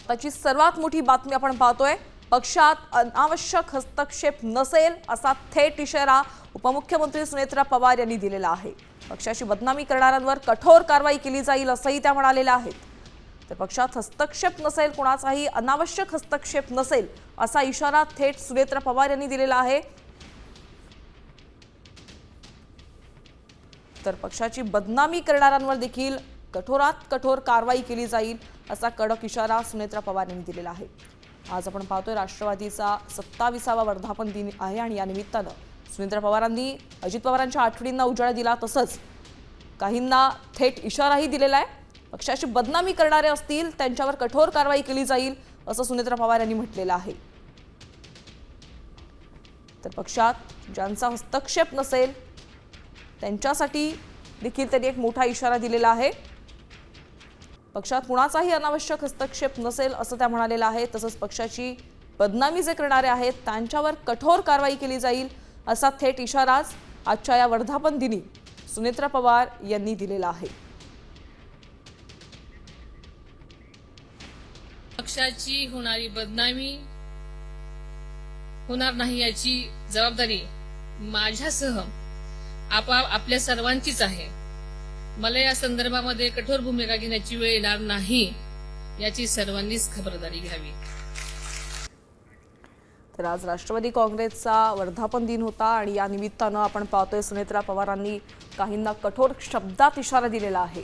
त्याची सर्वात मोठी बातमी आपण पाहतोय। पक्षात अनावश्यक हस्तक्षेप नसेल असा थेट इशारा उपमुख्यमंत्री सुनेत्रा पवार यांनी दिलेला आहे। पक्षाची बदनामी करणाऱ्यांवर कठोर कारवाई केली जाईल असंही त्या म्हणालेल्या आहेत। तर पक्षात हस्तक्षेप नसेल, कोणाचाही अनावश्यक हस्तक्षेप नसेल असा इशारा थेट सुनेत्रा पवार यांनी दिलेला आहे। तर पक्षाची बदनामी करणाऱ्यांवर देखील कठोरात कठोर कारवाई केली जाईल असा कडक इशारा सुनेत्रा पवार यांनी दिलेला आहे। आज आपण पाहतोय राष्ट्रवादीचा 27वा वर्धापन दिन आहे आणि या निमित्तानं सुनेत्रा पवारांनी अजित पवारांच्या आठवणींना उजाळा दिला, तसंच काहींना थेट इशाराही दिलेला आहे। पक्षाची बदनामी करणारे असतील त्यांच्यावर कठोर कारवाई केली जाईल असं सुनेत्रा पवार यांनी म्हटलेलं आहे। तर पक्षात ज्यांचा हस्तक्षेप नसेल त्यांच्यासाठी देखील त्यांनी एक मोठा इशारा दिलेला आहे। पक्षात कुणाचाही अनावश्यक हस्तक्षेप नसेल असं त्या म्हणालेलं आहे। तसंच पक्षाची बदनामी जे करणारे आहेत त्यांच्यावर कठोर कारवाई केली जाईल असा थेट इशारा आजच्या या वर्धापन दिनी सुनेत्रा पवार यांनी दिलेला आहे। पक्षाची होणारी बदनामी होणार नाही याची जबाबदारी माझ्यासह आपल्या सर्वांचीच आहे। मला या संदर्भामध्ये कठोर भूमिका घेण्याची वेळ येणार नाही याची सर्वांनीच खबरदारी घ्यावी। तर आज राष्ट्रवादी काँग्रेसचा वर्धापन दिन होता आणि या निमित्तानं आपण पाहतोय सुनेत्रा पवारांनी काहींना कठोर शब्दात इशारा दिलेला आहे।